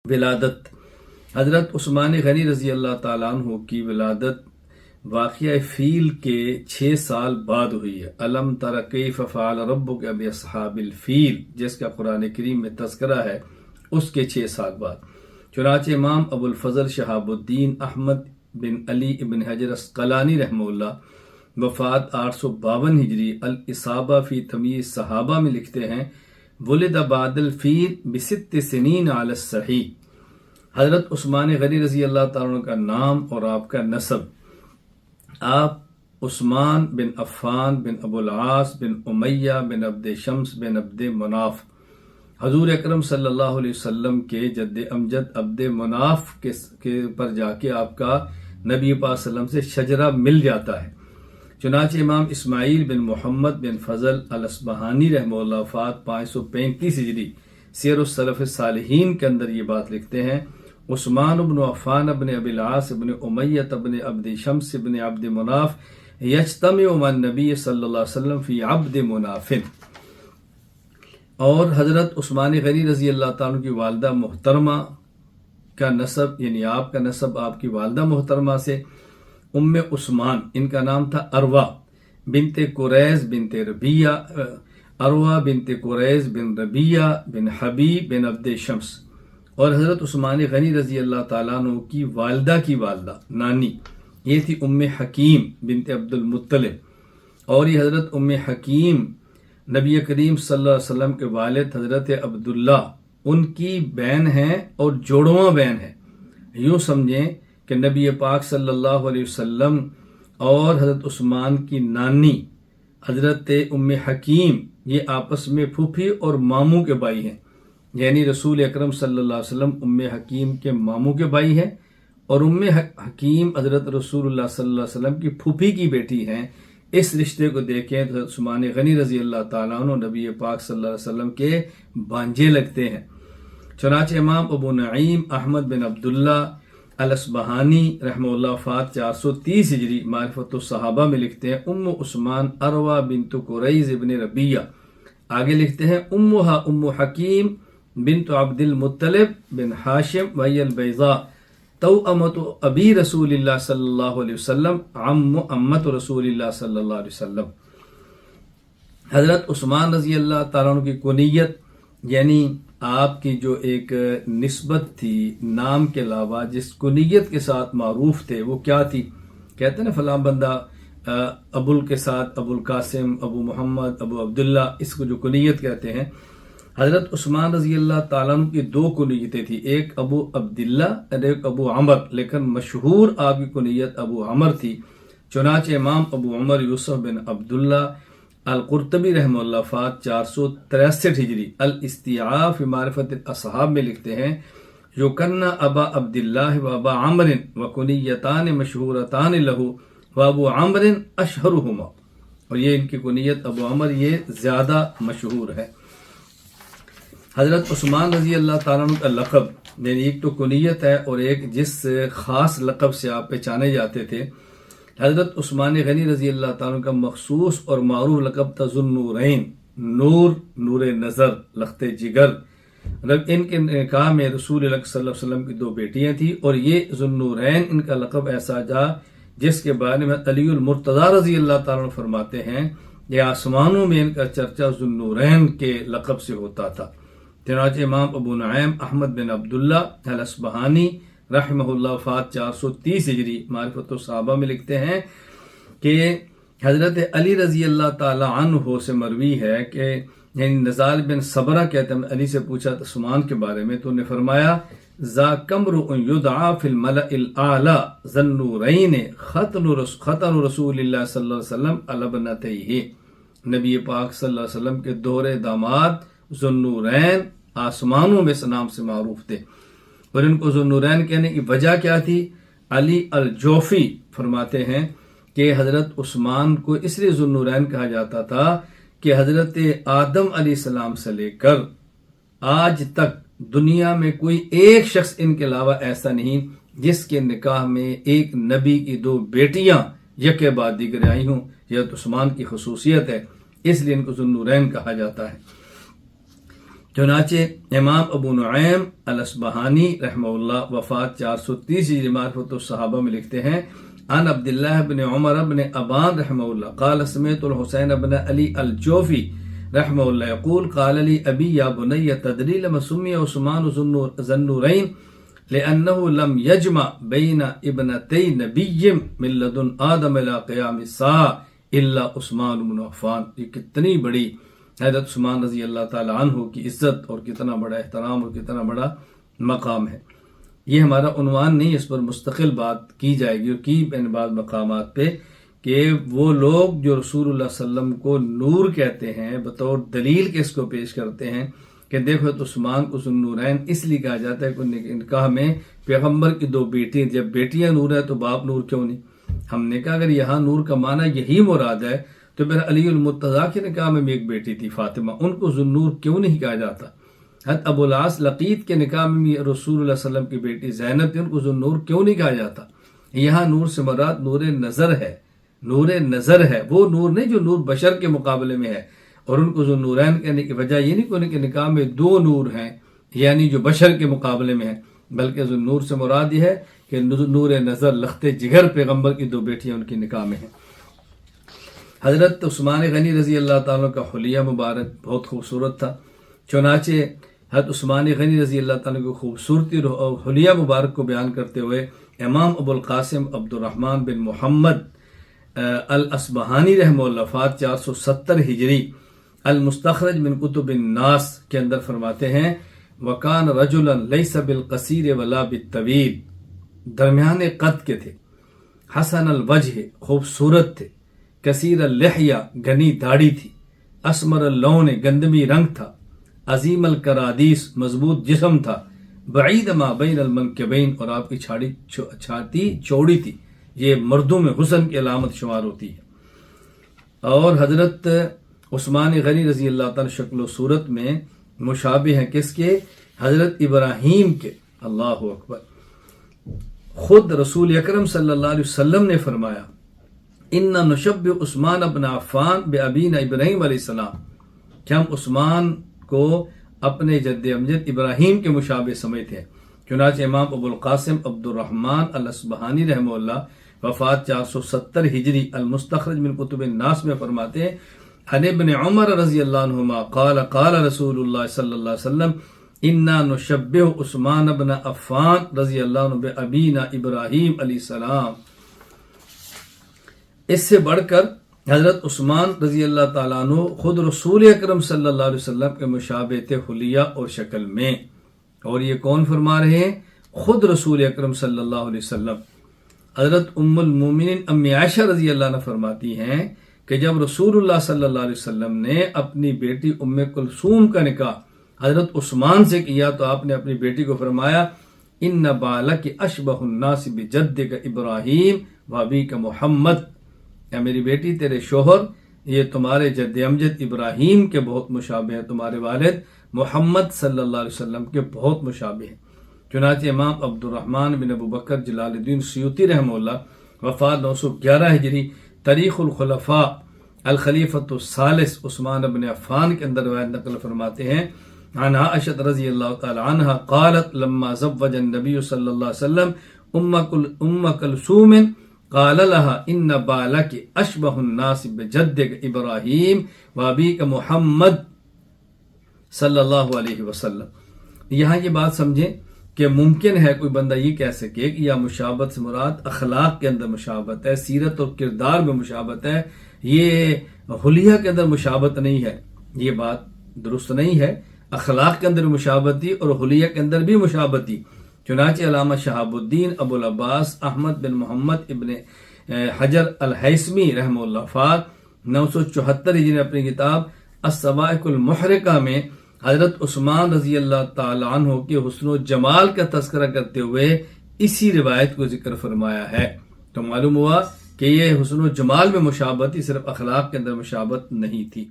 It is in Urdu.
ولادت حضرت عثمان غنی رضی اللہ تعالیٰ عنہ کی ولادت واقعہ فیل کے 6 سال بعد ہوئی ہے۔ الم تر کیف فعل ربک باصحاب الفیل، جس کا قرآن کریم میں تذکرہ ہے، اس کے 6 سال بعد چنانچہ امام ابو الفضل شہاب الدین احمد بن علی ابن حجر عسقلانی رحمہ اللہ وفات 852 ہجری الاصابہ فی تمییز صحابہ میں لکھتے ہیں، ولد بعد الفیل ب6 سنین علی الصحیح۔ حضرت عثمان غنی رضی اللہ تعالیٰ عنہ کا نام اور آپ کا نسب، آپ عثمان بن عفان بن ابو العاص بن امیہ بن عبد شمس بن عبد مناف، حضور اکرم صلی اللہ علیہ وسلم کے جد امجد عبد مناف کے پر جا کے آپ کا نبی پاک صلی اللہ علیہ وسلم سے شجرہ مل جاتا ہے۔ چنانچہ امام اسماعیل بن محمد بن فضل الاصبہانی رحمہ اللہ وفات 535 ہجری سیر السلف الصالحین کے اندر یہ بات لکھتے ہیں، عثمان بن عفان بن ابی العاص بن امیہ بن عبد شمس بن عبد مناف یجتمع مع النبی صلی اللہ علیہ وسلم فی عبد مناف۔ اور حضرت عثمان غنی رضی اللہ تعالیٰ کی والدہ محترمہ کا نسب، یعنی آپ کا نسب آپ کی والدہ محترمہ سے، ام عثمان، ان کا نام تھا اروا بنت قریظ بنت ربیہ، اروا بنت قریظ بن ربیہ بن حبیب بن عبد شمس۔ اور حضرت عثمان غنی رضی اللہ تعالیٰ عنہ کی والدہ نانی، یہ تھی ام حکیم بنت عبد المطلب، اور یہ حضرت ام حکیم نبی کریم صلی اللہ علیہ وسلم کے والد حضرت عبداللہ ان کی بہن ہیں اور جوڑواں بہن ہیں۔ یوں سمجھیں کہ نبی پاک صلی اللہ علیہ وسلم اور حضرت عثمان کی نانی حضرت ام حکیم یہ آپس میں پھوپھی اور ماموں کے بھائی ہیں، یعنی رسول اکرم صلی اللہ علیہ وسلم ام حکیم کے ماموں کے بھائی ہیں، اور ام حکیم حضرت رسول اللہ صلی اللہ علیہ وسلم کی پھوپھی کی بیٹی ہیں۔ اس رشتے کو دیکھیں تو حضرت عثمان غنی رضی اللہ تعالیٰ عنہ نبی پاک صلی اللہ علیہ وسلم کے بانجے لگتے ہیں۔ چنانچہ امام ابو نعیم احمد بن عبداللہ الاصبہانی رحمہ اللہ وفات 430 ہجری معرفت الصحابہ میں لکھتے ہیں، ام عثمان اروا بنت قریظ ابن ربیہ، آگے لکھتے ہیں امہا ام حکیم بنت عبد المطلب بن ہاشم وہی البیضاء توأمۃ ابی رسول اللہ صلی اللہ علیہ وسلم امت رسول اللہ صلی اللہ علیہ وسلم۔ حضرت عثمان رضی اللہ تعالیٰ عنہ کی کنیت، یعنی آپ کی جو ایک نسبت تھی نام کے علاوہ جس کنیت کے ساتھ معروف تھے، وہ کیا تھی؟ کہتے ہیں نا فلاں بندہ ابو کے ساتھ ابو القاسم، ابو محمد، ابو عبداللہ، اس کو جو کنیت کہتے ہیں۔ حضرت عثمان رضی اللہ تعالیٰ عنہ کی 2 کنیتیں تھی، ایک ابو عبداللہ اور ایک ابو عمر، لیکن مشہور آپ کی کنیت ابو عمر تھی۔ چنانچہ امام ابو عمر یوسف بن عبداللہ القرطبی رحمہ اللہ وفات 463 ہجری الاستیعاب فی معرفت الاصحاب میں لکھتے ہیں، یکنہ ابا عبداللہ و ابا عمر و کنیتان مشہورتان لہو و ابو عمر اشہرہما، اور یہ ان کی کنیت ابو عمر یہ زیادہ مشہور ہے۔ حضرت عثمان رضی اللہ تعالیٰ عنہ کا لقب، یعنی ایک تو کنیت ہے اور ایک جس خاص لقب سے آپ پہچانے جاتے تھے، حضرت عثمان غنی رضی اللہ تعالیٰ عنہ کا مخصوص اور معروف لقب تھا ذوالنورین، نور نظر، لخت جگر۔ ان کے نکاح میں رسول اللہ صلی اللہ علیہ وسلم کی 2 بیٹیاں تھیں، اور یہ ذوالنورین ان کا لقب ایسا تھا جس کے بارے میں علی المرتضیٰ رضی اللہ تعالیٰ عنہ فرماتے ہیں یہ آسمانوں میں ان کا چرچا ذوالنورین کے لقب سے ہوتا تھا۔ چنانچہ امام ابو نعیم احمد بن عبداللہ الاصبہانی رحمہ اللہ وفات 430 ہجری معرفت الصحابہ میں لکھتے ہیں کہ حضرت علی رضی اللہ تعالی عنہ سے مروی ہے کہ یعنی نزال بن صبرہ کہتے ہیں، علی سے پوچھا عثمان کے بارے میں تو انہوں نے فرمایا، ذا کمر یدعا فی الملأ الاعلی ذی النورین ختن رسول اللہ صلی اللہ علیہ وسلم علی ابنتیہ، نبی پاک صلی اللہ علیہ وسلم کے دوہرے داماد ذوالنورین آسمانوں میں اس نام سے معروف تھے۔ اور ان کو ذوالنورین کہنے کی وجہ کیا تھی؟ علی الجوفی فرماتے ہیں کہ حضرت عثمان کو اس لیے ذوالنورین کہا جاتا تھا کہ حضرت آدم علیہ السلام سے لے کر آج تک دنیا میں کوئی ایک شخص ان کے علاوہ ایسا نہیں جس کے نکاح میں ایک نبی کی 2 بیٹیاں یکے بعد دیگر آئی ہوں۔ یہ حضرت عثمان کی خصوصیت ہے، اس لیے ان کو ذوالنورین کہا جاتا ہے۔ چنانچہ امام ابو نعیم الاصبہانی رحمہ اللہ وفات 430 ہجری معرفت الصحابہ میں لکھتے ہیں عن عبداللہ بن عمر بن ابان رحمہ اللہ قال سمعت الحسین بن علی الجوفی رحمہ اللہ یقول قال لی ابی یا بنی تدری لما سمی عثمان ذو النورین لأنه لم يجمع بين ابنتي نبي من لدن آدم إلى قيام الساعة إلا عثمان بن عفان. یہ کتنی بڑی حضرت عثمان رضی اللہ تعالی عنہ کی عزت اور کتنا بڑا احترام اور کتنا بڑا مقام ہے. یہ ہمارا عنوان نہیں، اس پر مستقل بات کی جائے گی اور کی ان بعض مقامات پہ کہ وہ لوگ جو رسول اللہ صلی اللہ علیہ وسلم کو نور کہتے ہیں بطور دلیل کس کو پیش کرتے ہیں کہ دیکھو تو عثمان کو ذو النورین اس لیے کہا جاتا ہے کہ نکاح میں پیغمبر کی 2 بیٹی، جب بیٹیاں نور ہے تو باپ نور کیوں نہیں؟ ہم نے کہا اگر یہاں نور کا معنی یہی مراد ہے تو پھر علی المرتضیٰ کے نکاح میں بھی ایک بیٹی تھی فاطمہ، ان کو ذو النور کیوں نہیں کہا جاتا؟ حضرت ابو العاص لقیط کے نکاح میں بھی رسول اللہ صلی اللہ علیہ وسلم کی بیٹی زینب تھی، ان کو ذو النور کیوں نہیں کہا جاتا؟ یہاں نور سے مراد نور نظر ہے، نور نظر ہے، وہ نور نہیں جو نور بشر کے مقابلے میں ہے. اور ان کو ذو النورین کہنے کی وجہ یہ نہیں کہ نکاح میں 2 نور ہیں یعنی جو بشر کے مقابلے میں ہیں، بلکہ ذو النور سے مراد یہ ہے کہ نور نظر لخت جگر پیغمبر کی 2 بیٹیاں ان کی نکاح میں ہیں. حضرت عثمان غنی رضی اللہ تعالیٰ کا حلیہ مبارک بہت خوبصورت تھا. چنانچہ حضرت عثمان غنی رضی اللہ تعالیٰ کی خوبصورتی اور حلیہ مبارک کو بیان کرتے ہوئے امام ابو القاسم عبد الرحمن بن محمد الاصبہانی رحمہ اللہ وفات 470 ہجری المستخرج من کتب الناس کے اندر فرماتے ہیں وکان رجلا لیس بالقصیر ولا بالطویل، درمیانے قد کے تھے، حسن الوجہ خوبصورت تھے، کثیر اللحیہ گھنی داڑھی تھی، اسمر اللون گندمی رنگ تھا، عظیم الکرادیس مضبوط جسم تھا، بعید ما بین المنکبین اور آپ کی چھاتی چوڑی تھی. یہ مردوں میں حسن کی علامت شمار ہوتی ہے. اور حضرت عثمان غنی رضی اللہ تعالی شکل و صورت میں مشابہ ہیں کس کے؟ حضرت ابراہیم کے. اللہ اکبر. خود رسول اکرم صلی اللہ علیہ وسلم نے فرمایا ان نشبہ عثمان بن عفان بابینا ابراہیم علیہ السلام، کہ ہم عثمان کو اپنے جد امجد ابراہیم کے مشابہ سمجھتے ہیں. چنانچہ امام ابو القاسم عبد الرحمن الاصبہانی رحمہ اللہ وفات 470 ہجری المستخرج من کتب الناس میں فرماتے ہیں عن ابن عمر رضی اللہ عنہما قال قال رسول اللہ صلی اللہ علیہ وسلم انا نشبہ عثمان بن عفان رضی اللہ عنہ بابینا ابراہیم علیہ السلام. اس سے بڑھ کر حضرت عثمان رضی اللہ تعالیٰ عنہ خود رسول اکرم صلی اللہ علیہ وسلم کے مشابہ تھے حلیہ اور شکل میں. اور یہ کون فرما رہے ہیں؟ خود رسول اکرم صلی اللہ علیہ وسلم. حضرت ام المومنین امی عائشہ رضی اللہ عنہ فرماتی ہیں کہ جب رسول اللہ صلی اللہ علیہ وسلم نے اپنی بیٹی ام کلثوم کا نکاح حضرت عثمان سے کیا تو آپ نے اپنی بیٹی کو فرمایا ان بالک اشبہ الناس بجدک ابراہیم وابیک محمد، یا میری بیٹی تیرے شوہر یہ تمہارے جد امجد ابراہیم کے بہت مشابہ ہیں، تمہارے والد محمد صلی اللہ علیہ وسلم کے بہت مشابہ ہیں. چنانچہ امام عبد الرحمن بن ابو بکر جلال الدین سیوطی رحمہ اللہ وفات 911 ہجری تاریخ الخلفاء الخلیفۃ الثالث عثمان بن عفان کے اندر روایت نقل فرماتے ہیں عن عائشہ رضی اللہ تعالی عنہا قالت لما زوج النبی صلی اللہ علیہ وسلم ام کلثوم قال لها ان بالک اشبہ الناس بجدک ابراہیم وابیک محمد صلی اللہ علیہ وسلم. یہاں یہ بات سمجھیں کہ ممکن ہے کوئی بندہ یہ کہہ سکے کہ یا مشابہت سے مراد اخلاق کے اندر مشابہت ہے، سیرت اور کردار میں مشابہت ہے، یہ حلیہ کے اندر مشابہت نہیں ہے. یہ بات درست نہیں ہے. اخلاق کے اندر مشابہت تھی اور حلیہ کے اندر بھی مشابہت تھی. چنانچہ علامہ شہاب الدین ابو العباس احمد بن محمد ابن حجر الہیثمی رحمہ اللہ وفات 974 ہجری نے اپنی کتاب الصواعق المحرقہ میں حضرت عثمان رضی اللہ تعالی عنہ کے حسن و جمال کا تذکرہ کرتے ہوئے اسی روایت کو ذکر فرمایا ہے. تو معلوم ہوا کہ یہ حسن و جمال میں مشابہت تھی، صرف اخلاق کے اندر مشابہت نہیں تھی.